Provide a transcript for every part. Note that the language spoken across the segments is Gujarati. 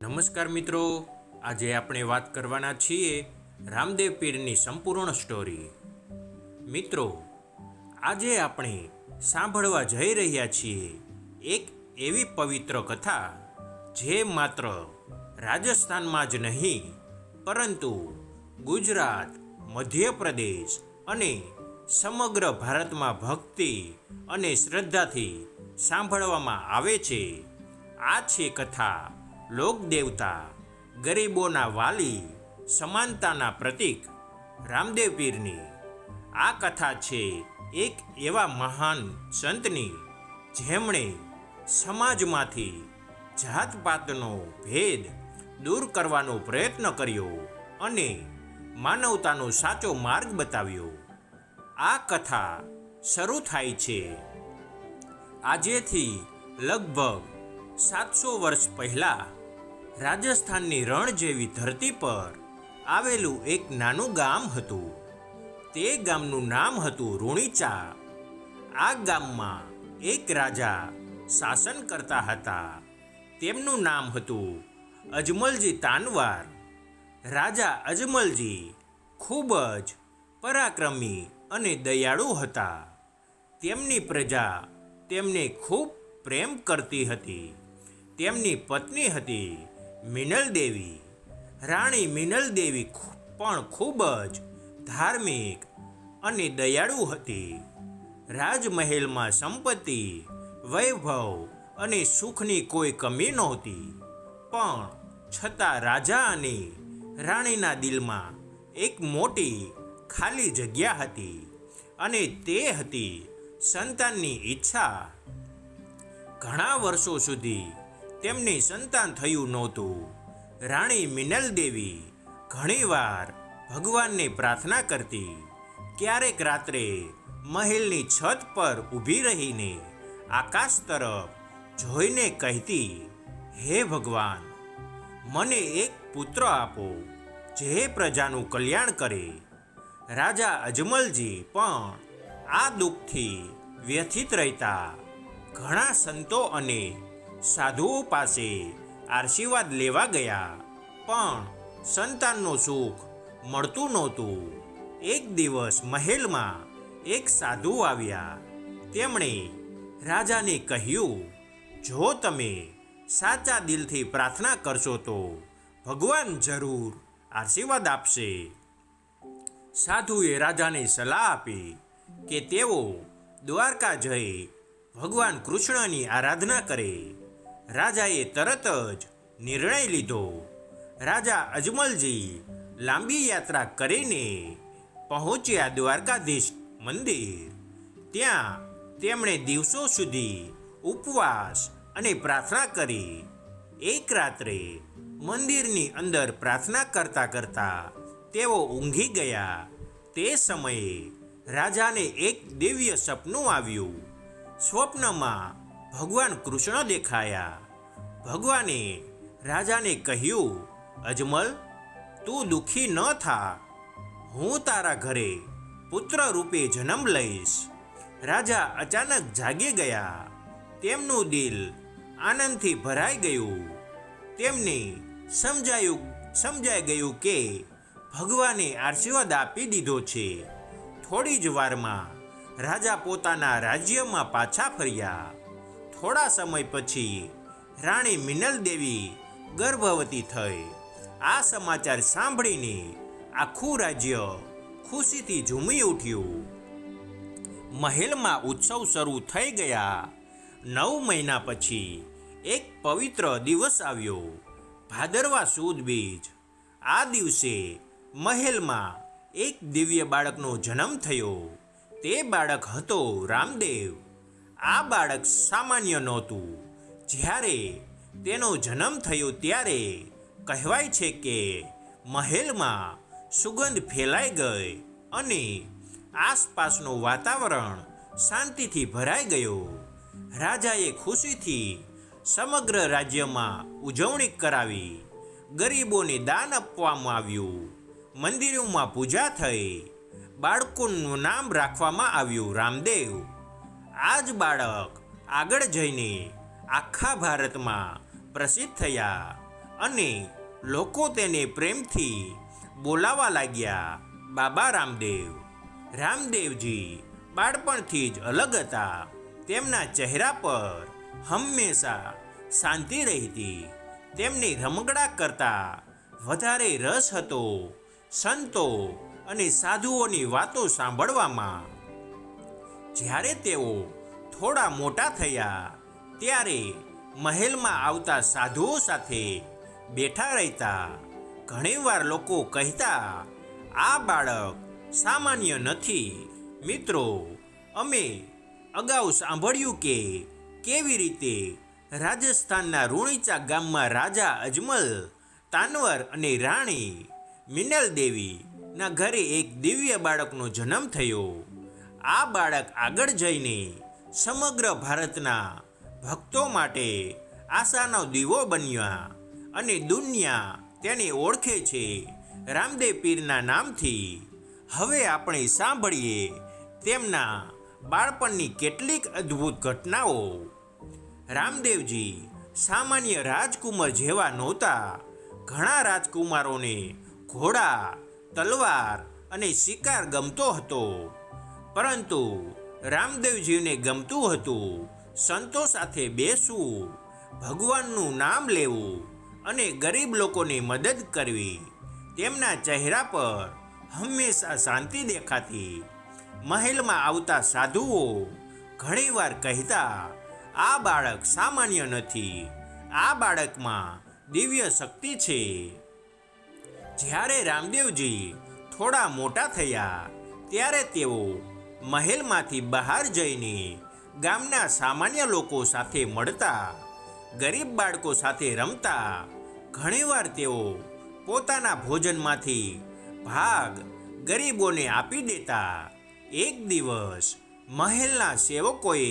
નમસ્કાર મિત્રો, આજે આપણે વાત કરવાના છીએ રામદેવ પીરની સંપૂર્ણ સ્ટોરી. મિત્રો, આજે આપણે સાંભળવા જઈ રહ્યા છીએ એક એવી પવિત્ર કથા જે માત્ર રાજસ્થાનમાં જ નહીં પરંતુ ગુજરાત, મધ્યપ્રદેશ અને સમગ્ર ભારતમાં ભક્તિ અને શ્રદ્ધાથી સાંભળવામાં આવે છે. આ છે કથા લોકદેવતા, ગરીબોના વાલી, સમાનતાના પ્રતીક રામદેવ પીરની. આ કથા છે એક એવા મહાન સંતની જેમણે સમાજમાંથી જાતપાતનો ભેદ દૂર કરવાનો પ્રયત્ન કર્યો અને માનવતાનો સાચો માર્ગ બતાવ્યો. આ કથા શરૂ થાય છે આજેથી લગભગ 700 વર્ષ પહેલાં રાજસ્થાનની રણ જેવી ધરતી પર આવેલું એક નાનું ગામ હતું. તે ગામનું નામ હતું રૂણીચા. આ ગામમાં એક રાજા શાસન કરતા હતા. તેમનું નામ હતું અજમલજી તાનવાર. રાજા અજમલજી ખૂબ જ પરાક્રમી અને દયાળુ હતા. તેમની પ્રજા તેમને ખૂબ પ્રેમ કરતી હતી. તેમની પત્ની હતી મિનલ દેવી. રાણી મિનલ દેવી પણ ખૂબ જ ધાર્મિક અને દયાળુ હતી. રાજમહેલમાં સંપત્તિ, વૈભવ અને સુખની કોઈ કમી નહોતી. પણ છતાં રાજા અને રાણીના દિલમાં એક મોટી ખાલી જગ્યા હતી અને તે હતી સંતાનની ઈચ્છા. ઘણા વર્ષો સુધી તેમને સંતાન થયું નહોતું. રાણી મિનલ દેવી ઘણીવાર ભગવાનને પ્રાર્થના કરતી. ક્યારેક રાત્રે મહેલની છત પર ઊભી રહીને આકાશ તરફ જોઈને કહેતી, હે ભગવાન, મને એક પુત્ર આપો જે પ્રજાનું કલ્યાણ કરે. રાજા અજમલજી પણ આ દુઃખથી વ્યથિત રહેતા. ઘણા સંતો અને સાધુઓ પાસે આશીર્વાદ લેવા ગયા, પણ સંતાનનું સુખ મળતું નહોતું. એક દિવસ મહેલમાં એક સાધુ આવ્યા. તેમણે રાજાને કહ્યું, જો તમે સાચા દિલથી પ્રાર્થના કરશો તો ભગવાન જરૂર આશીર્વાદ આપશે. સાધુએ રાજાને સલાહ આપી કે તેઓ દ્વારકા જઈ ભગવાન કૃષ્ણની આરાધના કરે. રાજાએ તરત જ નિર્ણય લીધો. રાજા અજમલજી લાંબી યાત્રા કરીને પહોંચ્યા દ્વારકાધીશ મંદિર. ત્યાં તેમણે દિવસો સુધી ઉપવાસ અને પ્રાર્થના કરી. એક રાત્રે મંદિરની અંદર પ્રાર્થના કરતા કરતા તેઓ ઊંઘી ગયા. તે સમયે રાજાને એક દિવ્ય સપનું આવ્યું. સ્વપ્નમાં ભગવાન કૃષ્ણ દેખાયા. ભગવાને રાજાને કહ્યું, અજમલ, તું દુઃખી ન થા. હું તારા ઘરે પુત્ર રૂપે જન્મ લઈશ. રાજા અચાનક જાગી ગયા. તેમનું દિલ આનંદથી ભરાઈ ગયું. તેમને સમજાઈ ગયું કે ભગવાને આશીર્વાદ આપી દીધો છે. થોડી જ વારમાં રાજા પોતાના રાજ્યમાં પાછા ફર્યા. થોડા સમય પછી રાણી મિનલ દેવી ગર્ભવતી થઈ. આ સમાચાર સાંભળીને આખું રાજ્ય ખુશીથી ઝૂમી ઉઠ્યું. મહેલમાં ઉત્સવ શરૂ થઈ ગયા. 9 મહિના પછી એક પવિત્ર દિવસ આવ્યો, ભાદરવા સુદ બીજ. આ દિવસે મહેલમાં એક દિવ્ય બાળકનો જન્મ થયો. તે બાળક હતો રામદેવ. આ બાળક સામાન્ય નહોતું. જ્યારે તેનો જન્મ થયો ત્યારે કહેવાય છે કે મહેલમાં સુગંધ ફેલાઈ ગઈ અને આસપાસનું વાતાવરણ શાંતિથી ભરાઈ ગયો. રાજાએ ખુશીથી સમગ્ર રાજ્યમાં ઉજવણી કરાવી. ગરીબોને દાન આપવામાં આવ્યું. મંદિરોમાં પૂજા થઈ. બાળકોનું નામ રાખવામાં આવ્યું રામદેવ. આ જ બાળક આગળ જઈને આખા ભારતમાં પ્રસિદ્ધ થયા અને લોકો તેને પ્રેમથી બોલાવા લાગ્યા બાબા રામદેવ. રામદેવજી બાળપણથી જ અલગ હતા. તેમના ચહેરા પર હંમેશા શાંતિ રહેતી. તેમની રમકડા કરતાં વધારે રસ હતો સંતો અને સાધુઓની વાતો સાંભળવામાં. જ્યારે તેઓ થોડા મોટા થયા ત્યારે મહેલમાં આવતા સાધુઓ સાથે બેઠા રહેતા. ઘણીવાર લોકો કહેતા, આ બાળક સામાન્ય નથી. મિત્રો, અમે અગાઉ સાંભળ્યું કે કેવી રીતે રાજસ્થાનના રૂણીચા ગામમાં રાજા અજમલ તાનવર અને રાણી મિનલ દેવીના ઘરે એક દિવ્ય બાળકનો જન્મ થયો. આ બાળક આગળ જઈને સમગ્ર ભારતના ભક્તો માટે આશાનો દીવો બન્યા અને દુનિયા તેને ઓળખે છે રામદેવ પીરના નામથી. હવે આપણે સાંભળીએ તેમના બાળપણની કેટલીક અદ્ભુત ઘટનાઓ. રામદેવજી સામાન્ય રાજકુમાર જેવા નહોતા. ઘણા રાજકુમારોને ઘોડા, તલવાર અને શિકાર ગમતો હતો, પરંતુ રામદેવજીને ગમતું હતું સંતો સાથે બેસવું, ભગવાનનું નામ લેવું અને ગરીબ લોકોની મદદ કરવી. તેમના ચહેરા પર હંમેશા શાંતિ દેખાતી. મહેલમાં આવતા સાધુઓ ઘણીવાર કહેતા, આ બાળક સામાન્ય નથી, આ બાળકમાં દિવ્ય શક્તિ છે. જ્યારે રામદેવજી થોડા મોટા થયા ત્યારે તેઓ મહેલમાંથી બહાર જઈને ગામના સામાન્ય લોકો સાથે મળતા, ગરીબ બાળકો સાથે રમતા. ઘણીવાર તેઓ પોતાના ભોજનમાંથી ભાગ ગરીબોને આપી દેતા. એક દિવસ મહેલના સેવકોએ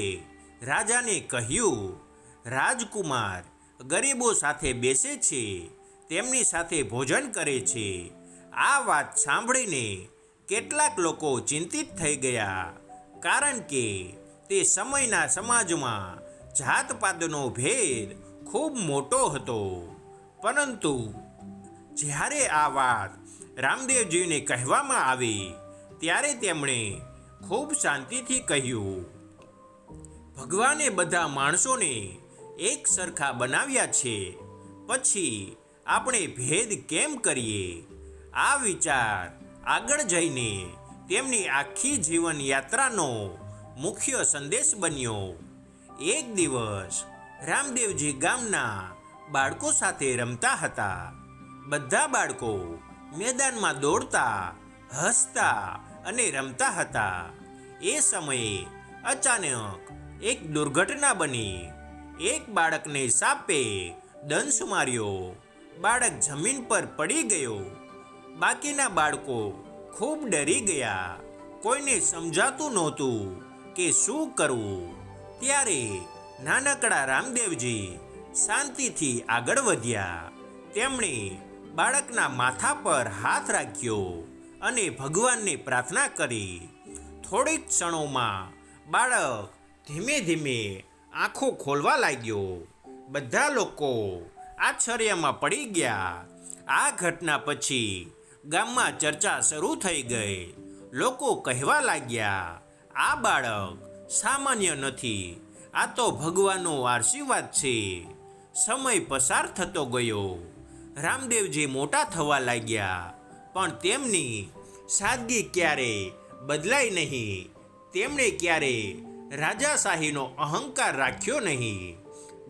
રાજાને કહ્યું, રાજકુમાર ગરીબો સાથે બેસે છે, તેમની સાથે ભોજન કરે છે. આ વાત સાંભળીને કેટલાક લોકો ચિંતિત થઈ ગયા, કારણ કે તે સમયના સમાજમાં જાતપાતનો ભેદ ખૂબ મોટો હતો. પરંતુ જ્યારે આ વાત રામદેવજીને કહેવામાં આવી ત્યારે તેમણે ખૂબ શાંતિથી કહ્યું, ભગવાને બધા માણસોને એક સરખા બનાવ્યા છે, પછી આપણે ભેદ કેમ કરીએ? આ વિચાર આગળ જઈને તેમની આખી જીવન યાત્રાનો મુખ્ય સંદેશ બન્યો. એક દિવસ રામદેવજી ગામના બાળકો સાથે રમતા હતા. બધા બાળકો મેદાનમાં દોડતા, હસતા અને રમતા હતા. એ સમયે અચાનક એક દુર્ઘટના બની. એક બાળકને સાપે દંશ માર્યો. બાળક જમીન પર પડી ગયો. બાકીના બાળકો ખૂબ ડરી ગયા. કોઈને સમજાતું નહોતું કે શું કરવું. ત્યારે નાનકડા રામદેવજી શાંતિથી આગળ વધ્યા. તેમણે બાળકના માથા પર હાથ રાખ્યો અને ભગવાનને પ્રાર્થના કરી. થોડીક ક્ષણોમાં બાળક ધીમે ધીમે આંખો ખોલવા લાગ્યો. બધા લોકો આશ્ચર્યમાં પડી ગયા. આ ઘટના પછી ગામમાં ચર્ચા શરૂ થઈ ગઈ. લોકો કહેવા લાગ્યા, આ બાળક સામાન્ય નથી, આ તો ભગવાનનો આશીર્વાદ છે. સમય પસાર થતો ગયો. રામદેવજી મોટા થવા લાગ્યા, પણ તેમની સાદગી ક્યારેય બદલાઈ નહીં. તેમણે ક્યારેય રાજાશાહીનો અહંકાર રાખ્યો નહીં.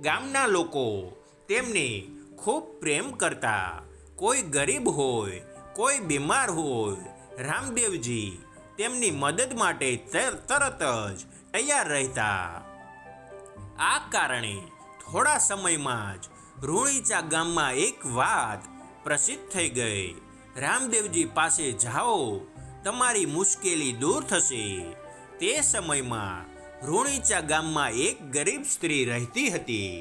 ગામના લોકો તેમને ખૂબ પ્રેમ કરતા. કોઈ ગરીબ હોય, કોઈ બીમાર હોય, રામદેવજી તેમની મદદ માટે તરત જ તૈયાર રહેતા. આ કારણે થોડા સમયમાં જ રૂણીચા ગામમાં એક વાત પ્રસિદ્ધ થઈ ગઈ, રામદેવજી પાસે જાઓ, તમારી મુશ્કેલી દૂર થશે. તે સમયમાં રૂણીચા ગામમાં એક ગરીબ સ્ત્રી રહેતી હતી.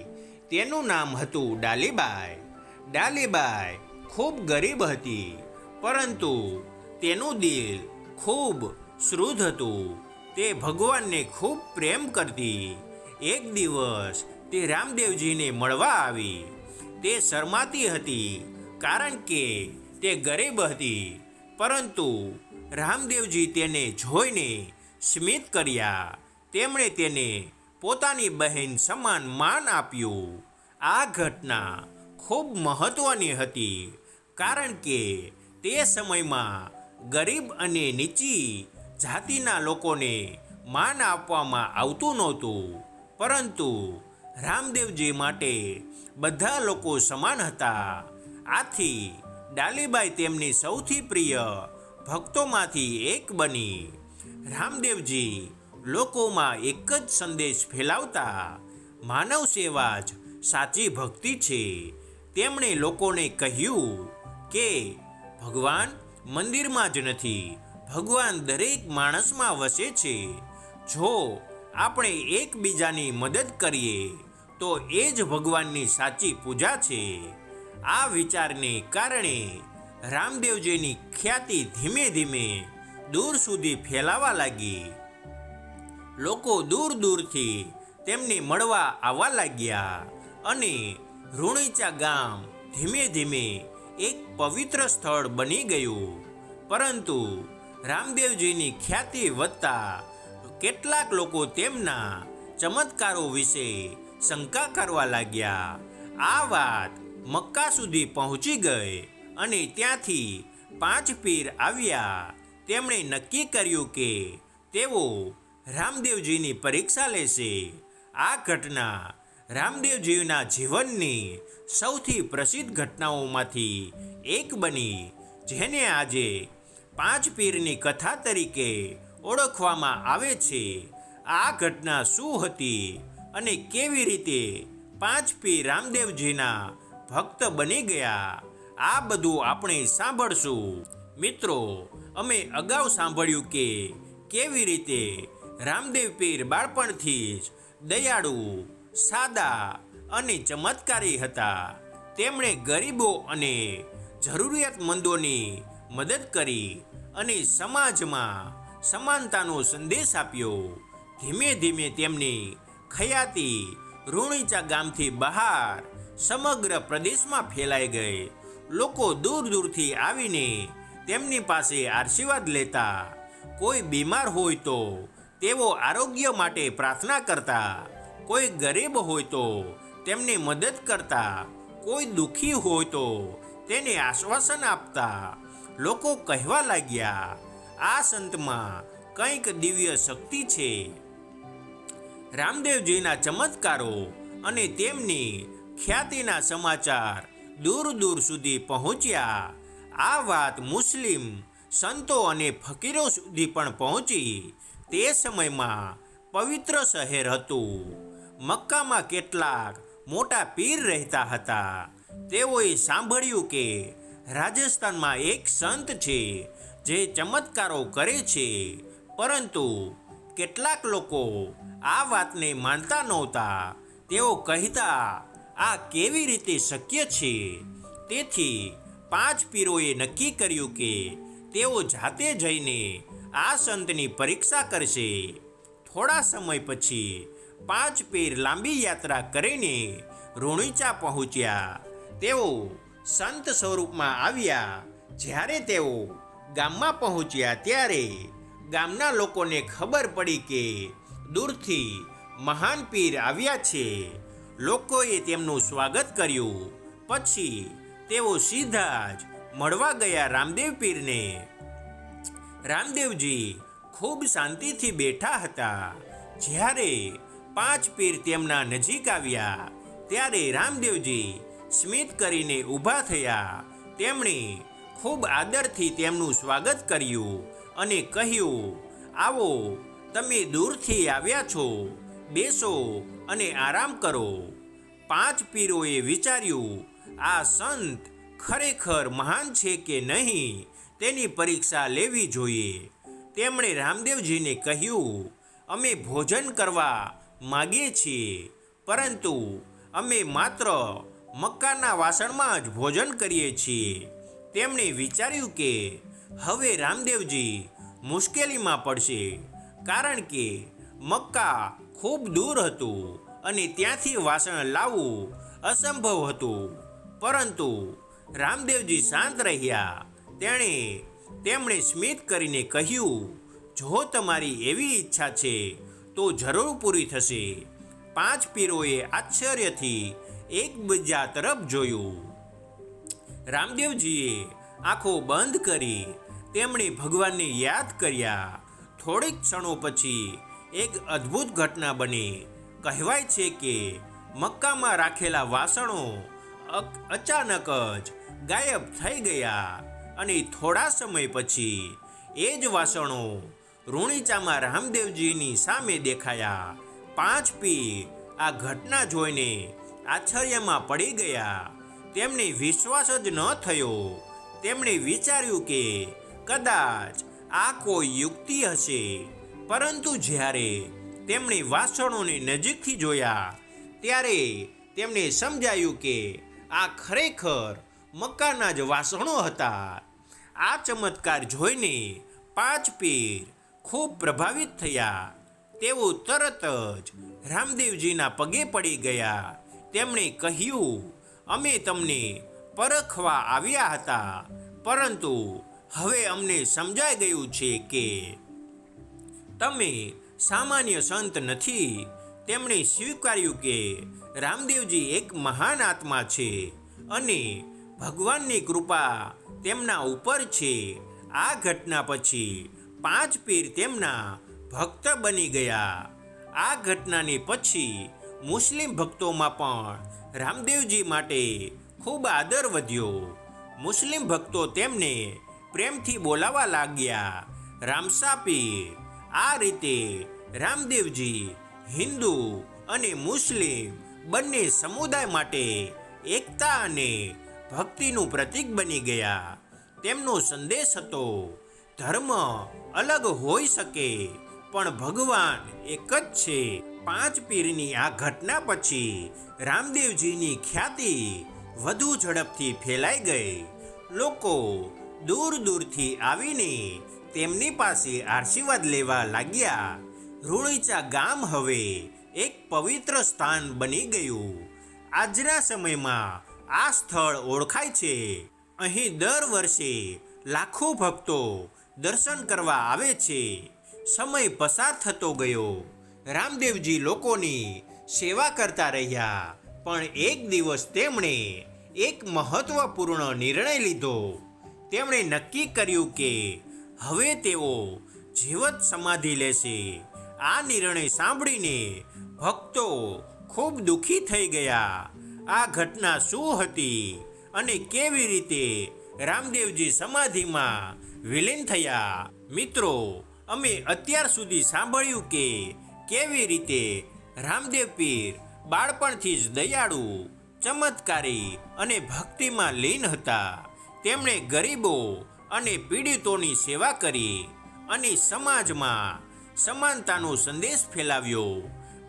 તેનું નામ હતું ડાલીબાઈ. ડાલીબાઈ ખૂબ ગરીબ હતી, પરંતુ તેનું દિલ ખૂબ શુદ્ધ હતું. તે ભગવાનને ખૂબ પ્રેમ કરતી. એક દિવસ તે રામદેવજીને મળવા આવી. તે શરમાતી હતી, કારણ કે તે ગરીબ હતી. પરંતુ રામદેવજી તેને જોઈને સ્મિત કર્યા. તેમણે તેને પોતાની બહેન સમાન માન આપ્યું. આ ઘટના ખૂબ મહત્વની હતી, કારણ કે તે સમયમાં ગરીબ અને નીચી જાતિના લોકોને માન આપવામાં આવતું નહોતું. પરંતુ રામદેવજી માટે બધા લોકો સમાન હતા. આથી ડાલીબાઈ તેમની સૌથી પ્રિય ભક્તોમાંથી એક બની. રામદેવજી લોકોમાં એક જ સંદેશ ફેલાવતા, માનવ સેવા જ સાચી ભક્તિ છે. તેમણે લોકોને કહ્યું કે ભગવાન મંદિરમાં જ નથી, ભગવાન દરેક માણસમાં વસે છે. જો આપણે એકબીજાની મદદ કરીએ તો એ જ ભગવાનની સાચી પૂજા છે. આ વિચારને કારણે રામદેવજીની ખ્યાતિ ધીમે ધીમે દૂર સુધી ફેલાવા લાગી. લોકો દૂર દૂરથી તેમને મળવા આવવા લાગ્યા અને રૂણીચા ગામ ધીમે ધીમે એક પવિત્ર સ્થળ બની ગયું. પરંતુ રામદેવજીની ખ્યાતિ વધતા કેટલાક લોકો તેમના ચમત્કારો વિશે શંકા કરવા લાગ્યા. આ વાત મક્કા સુધી પહોંચી ગઈ અને ત્યાંથી 5 પીર આવ્યા. તેમણે નક્કી કર્યું કે તેઓ રામદેવજીની પરીક્ષા લેશે. આ ઘટના રામદેવજીના જીવનની સૌથી પ્રસિદ્ધ ઘટનાઓમાંથી એક બની, જેને આજે 5 પીરની કથા તરીકે ઓળખવામાં આવે છે. આ ઘટના શું હતી અને કેવી રીતે 5 પીર રામદેવજીના ભક્ત બની ગયા, આ બધું આપણે સાંભળશું. મિત્રો, અમે અગાઉ સાંભળ્યું કે કેવી રીતે રામદેવ પીર બાળપણથી જ દયાળુ, સાદા અને ચમત્કારી હતા. તેમણે ગરીબો અને જરૂરિયાતમંદોની મદદ કરી અને સમાજમાં સમાનતાનો સંદેશ આપ્યો. ધીમે ધીમે તેમની ખ્યાતિ રૂણીચા ગામથી બહાર સમગ્ર પ્રદેશમાં ફેલાઈ ગઈ. લોકો દૂર દૂરથી આવીને તેમની પાસે આશીર્વાદ લેતા. કોઈ બીમાર હોય તો તેઓ આરોગ્ય માટે પ્રાર્થના કરતા. કોઈ ગરીબ હોય તો તેમને મદદ કરતા. કોઈ દુઃખી હોય તો તેને આશ્વાસન આપતા. લોકો કહેવા લાગ્યા, આ સંતમાં કંઈક દિવ્ય શક્તિ છે. રામદેવજીના ચમત્કારો અને તેમની ખ્યાતિના સમાચાર દૂર દૂર સુધી પહોંચ્યા. આ વાત મુસ્લિમ સંતો અને ફકીરો સુધી પણ પહોંચી. તે સમયમાં પવિત્ર શહેર હતું. મક્કામાં કેટલાક મોટા પીર રહેતા હતા. તેઓએ સાંભળ્યું કે રાજસ્થાનમાં એક સંત છે જે ચમત્કારો કરે છે. પરંતુ કેટલાક લોકો આ વાતને માનતા નહોતા. તેઓ કહેતા, આ કેવી રીતે શક્ય છે? તેથી 5 પીરોએ નક્કી કર્યું કે તેઓ જાતે જઈને આ સંતની પરીક્ષા કરશે. થોડા સમય પછી 5 પીર લાંબી યાત્રા કરીને રૂણીચા પહોંચ્યા. તેઓ સંત સ્વરૂપમાં આવ્યા. જ્યારે તેઓ ગામમાં પહોંચ્યા ત્યારે ગામના લોકોને ખબર પડી કે દૂરથી મહાન પીર આવ્યા છે. લોકોએ તેમનું સ્વાગત કર્યું. પછી તેઓ સીધા જ મળવા ગયા રામદેવ પીરને. રામદેવજી ખૂબ શાંતિથી બેઠા હતા. જ્યારે 5 પીર તેમના નજીક આવ્યા ત્યારે રામદેવજી સ્મિત કરીને ઊભા થયા. તેમણે ખૂબ આદરથી તેમનું સ્વાગત કર્યું અને કહ્યું, આવો, તમે દૂરથી આવ્યા છો, બેસો અને આરામ કરો. 5 પીરોએ વિચાર્યું, આ સંત ખરેખર મહાન છે કે નહીં તેની પરીક્ષા લેવી જોઈએ. તેમણે રામદેવજીને કહ્યું, અમે ભોજન કરવા માગીએ છીએ, પરંતુ અમે માત્ર મક્કાના વાસણમાં જ ભોજન કરીએ છીએ. તેમણે વિચાર્યું કે હવે રામદેવજી મુશ્કેલીમાં પડશે, કારણ કે મક્કા ખૂબ દૂર હતું અને ત્યાંથી વાસણ લાવવું અસંભવ હતું. પરંતુ રામદેવજી શાંત રહ્યા. તેમણે સ્મિત કરીને કહ્યું, જો તમારી એવી ઈચ્છા છે તો જરૂર પૂરી થશે. 5 પીરોએ આશ્ચર્યથી એકબીજા તરફ જોયું. રામદેવજીએ આંખો બંધ કરી તેમણે ભગવાનને યાદ કર્યા. થોડીક ક્ષણો પછી એક અદ્ભુત ઘટના બની. કહેવાય છે કે મક્કામાં રાખેલા વાસણો અચાનક જ ગાયબ થઈ ગયા અને થોડા સમય પછી એ જ વાસણો રૂણીચામાં રામદેવજીની સામે દેખાયા. 5 પીર આ ઘટના જોઈને આશ્ચર્યમાં પડી ગયા. તેમને વિશ્વાસ જ ન થયો. તેમણે વિચાર્યું કે કદાચ આ કોઈ યુક્તિ હશે. પરંતુ જ્યારે તેમણે વાસણોને નજીકથી જોયા ત્યારે તેમને સમજાયું કે આ ખરેખર મક્કાના જ વાસણો હતા. આ ચમત્કાર જોઈને 5 પીર ખૂબ પ્રભાવિત થયા. તેઓ તરત જ રામદેવજીના પગે પડી ગયા. તેમણે કહ્યું, અમે તમને પરખવા આવ્યા હતા, પરંતુ હવે અમને સમજાઈ ગયું છે કે તમે સામાન્ય સંત નથી. તેમણે સ્વીકાર્યું કે રામદેવજી એક મહાન આત્મા છે અને ભગવાનની કૃપા તેમના ઉપર છે. આ ઘટના પછી 5 પીર તેમના ભક્ત બની ગયા. આ ઘટનાને પછી મુસ્લિમ ભક્તોમાં પણ રામદેવજી માટે ખૂબ આદર વધ્યો. મુસ્લિમ ભક્તો તેમને પ્રેમથી બોલાવા લાગ્યા, રામસા પીર. આ રીતે રામદેવજી હિન્દુ અને મુસ્લિમ બંને સમુદાય માટે એકતા અને ભક્તિનું પ્રતીક બની ગયા. તેમનો સંદેશ હતો, ધર્મ અલગ હોઈ શકે પણ ભગવાન એક જ છે. 5 પીરની આ ઘટના પછી રામદેવજીની ખ્યાતિ વધુ ઝડપથી ફેલાઈ ગઈ. લોકો દૂર દૂરથી આવીને તેમની પાસે આશીર્વાદ લેવા લાગ્યા. રૂણીચા ગામ હવે એક પવિત્ર સ્થાન બની ગયું. આજના સમયમાં આ સ્થળ ઓળખાય છે. અહીં દર વર્ષે લાખો ભક્તો દર્શન કરવા આવે છે. સમય પસાર થતો ગયો. રામદેવજી લોકોની સેવા કરતા રહ્યા. પણ એક દિવસ તેમણે એક મહત્વપૂર્ણ નિર્ણય લીધો. તેમણે નક્કી કર્યું કે હવે તેઓ જીવત સમાધિ લેશે. આ નિર્ણય સાંભળીને ભક્તો ખૂબ દુઃખી થઈ ગયા. આ ઘટના શું હતી અને કેવી રીતે રામદેવજી સમાધિમાં વિલીન થયા? મિત્રો, અમે અત્યાર સુધી સાંભળ્યું કે કેવી રીતે રામદેવ પીર બાળપણથી જ દયાળુ, ચમત્કારી અને ભક્તિમાં લીન હતા. તેમણે ગરીબો અને પીડિતોની સેવા કરી અને સમાજમાં સમાનતાનો સંદેશ ફેલાવ્યો.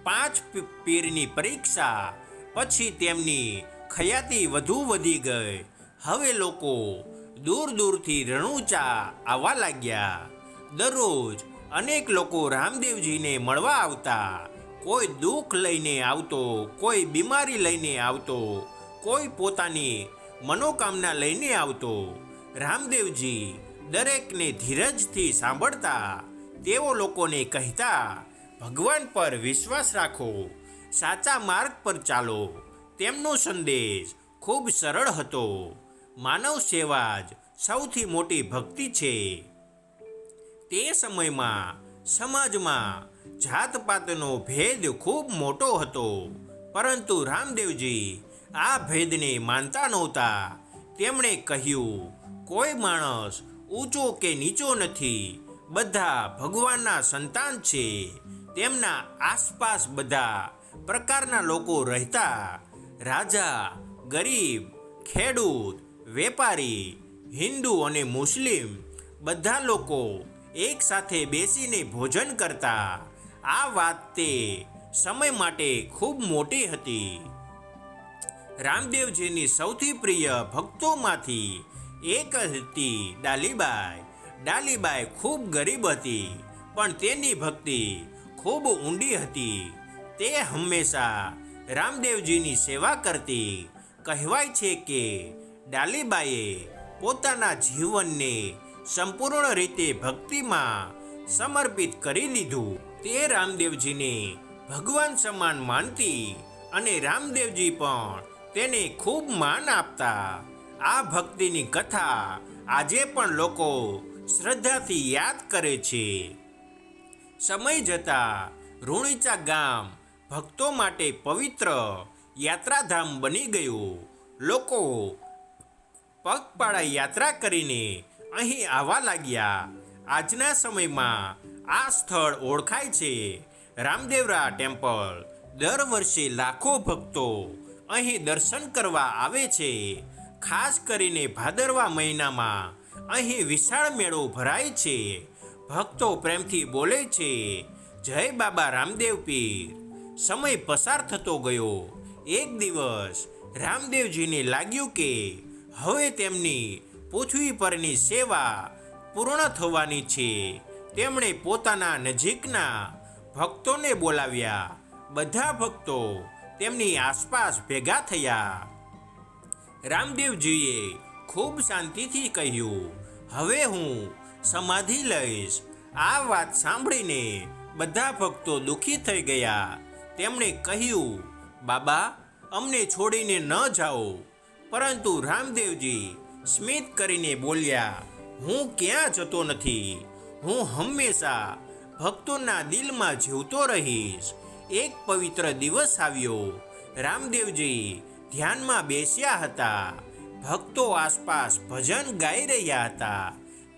5 પીરની પરીક્ષા પછી તેમની ખ્યાતિ વધુ વધી ગઈ. હવે લોકો દૂર દૂરથી રણુચા આવવા લાગ્યા. દરરોજ અનેક લોકો રામદેવજીને મળવા આવતા. કોઈ દુઃખ લઈને આવતો, કોઈ બીમારી લઈને આવતો, કોઈ પોતાની મનોકામના લઈને આવતો. રામદેવજી દરેકને ધીરજથી સાંભળતા. તેઓ લોકોને કહેતા, ભગવાન પર વિશ્વાસ રાખો, સાચા માર્ગ પર ચાલો. તેમનો સંદેશ ખૂબ સરળ હતો, માનવ સેવા જ સૌથી મોટી ભક્તિ છે. તે સમયમાં સમાજમાં જાતપાતનો ભેદ ખૂબ મોટો હતો, પરંતુ રામદેવજી આ ભેદને માનતા નહોતા. તેમણે કહ્યું, કોઈ માણસ ઊંચો કે નીચો નથી, બધા ભગવાનના સંતાન છે. તેમના આસપાસ બધા પ્રકારના લોકો રહેતા. રાજા, ગરીબ, ખેડૂત, વેપારી, હિન્દુ અને મુસ્લિમ બધા લોકો એક સાથે બેસીને ભોજન કરતા. આ વાત તે સમય માટે ખૂબ મોટી હતી. રામદેવજીની સૌથી પ્રિય ભક્તોમાંથી એક હતી ડાલીબાઈ. ડાલીબાઈ ખૂબ ગરીબ હતી, પણ તેની ભક્તિ ખૂબ ઊંડી હતી. તે હંમેશા રામદેવજીની સેવા કરતી. કહેવાય છે કે ડાલીબાઈએ પોતાના જીવનને સંપૂર્ણ રીતે ભક્તિમાં સમર્પિત કરી દીધું. તે રામદેવજીને ભગવાન સમાન માનતી અને રામદેવજી પણ તેને ખૂબ માન આપતા. આ ભક્તિની કથા આજે પણ લોકો શ્રદ્ધાથી યાદ કરે છે. સમય જતાં રૂણીચા ગામ ભક્તો માટે પવિત્ર યાત્રાધામ બની ગયું. લોકો પગપાળા યાત્રા કરીને અહીં આવવા લાગ્યા. આજના સમયમાં આ સ્થળ ઓળખાય છે રામદેવરા ટેમ્પલ. દર વર્ષે લાખો ભક્તો અહીં દર્શન કરવા આવે છે. ખાસ કરીને ભાદરવા મહિનામાં અહીં વિશાળ મેળો ભરાય છે. ભક્તો પ્રેમથી બોલે છે, જય બાબા રામદેવ પીર. સમય પસાર થતો ગયો. એક દિવસ રામદેવજીને લાગ્યું કે હવે તેમની પૃથ્વી પરની સેવા પૂર્ણ થવાની છે. તેમણે પોતાના નજીકના ભક્તોને બોલાવ્યા. બધા ભક્તો તેમની આસપાસ ભેગા થયા. રામદેવજીએ ખૂબ શાંતિથી કહ્યું, હવે હું સમાધિ લઈશ. આ વાત સાંભળીને બધા ભક્તો દુઃખી થઈ ગયા. તેમણે કહ્યું, બાબા, અમને છોડીને ન જાઓ. પરંતુ રામદેવજી સ્મિત કરીને બોલ્યા, હું ક્યાં જતો નથી. હું હંમેશા ભક્તોના દિલમાં જીવતો રહીશ. એક પવિત્ર દિવસ આવ્યો. રામદેવજી ધ્યાનમાં બેસ્યા હતા. ભક્તો આસપાસ ભજન ગાઈ રહ્યા હતા.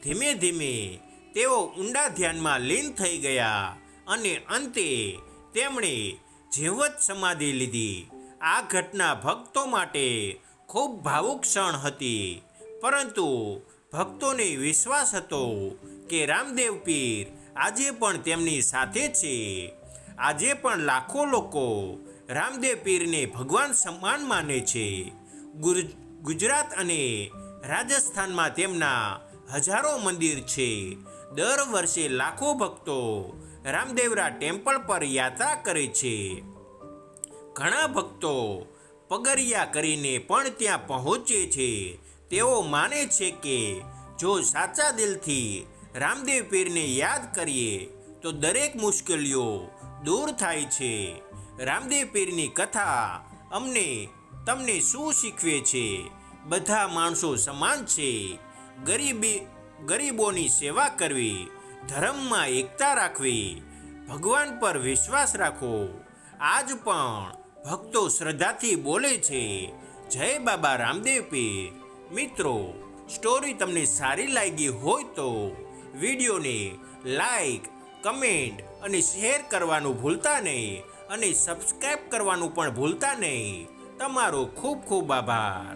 ધીમે ધીમે તેઓ ઊંડા ધ્યાનમાં લીન થઈ ગયા અને અંતે તેમણે જીવત સમાધિ લીધી. આ ઘટના ભક્તો માટે ખૂબ ભાવુક ક્ષણ હતી. પરંતુ ભક્તોને વિશ્વાસ હતો કે રામદેવ પીર આજે પણ તેમની સાથે છે. આજે પણ લાખો લોકો રામદેવ પીરને ભગવાન સમાન માને છે. ગુજરાત અને રાજસ્થાનમાં તેમના હજારો મંદિર છે. દર વર્ષે લાખો ભક્તો રામદેવરા ટેમ્પલ પર યાત્રા કરે છે. ઘણા ભક્તો પગરિયા કરીને પણ ત્યાં પહોંચે છે. તેઓ માને છે કે જો સાચા દિલથી રામદેવ પીરને યાદ કરીએ તો દરેક મુશ્કેલીઓ દૂર થાય છે. રામદેવ પીરની કથા તમને શું શીખવે છે? બધા માણસો સમાન છે. ગરીબોની સેવા કરવી, ધર્મમાં એકતા રાખવી, ભગવાન પર વિશ્વાસ રાખો. આજ પણ ભક્તો શ્રદ્ધાથી બોલે છે, જય બાબા રામદેવ પીર. મિત્રો, સ્ટોરી તમને સારી લાગી હોય તો વિડીયોને લાઈક, કમેન્ટ અને શેર કરવાનું ભૂલતા નહીં અને સબસ્ક્રાઈબ કરવાનું પણ ભૂલતા નહીં. તમારો ખૂબ ખૂબ આભાર.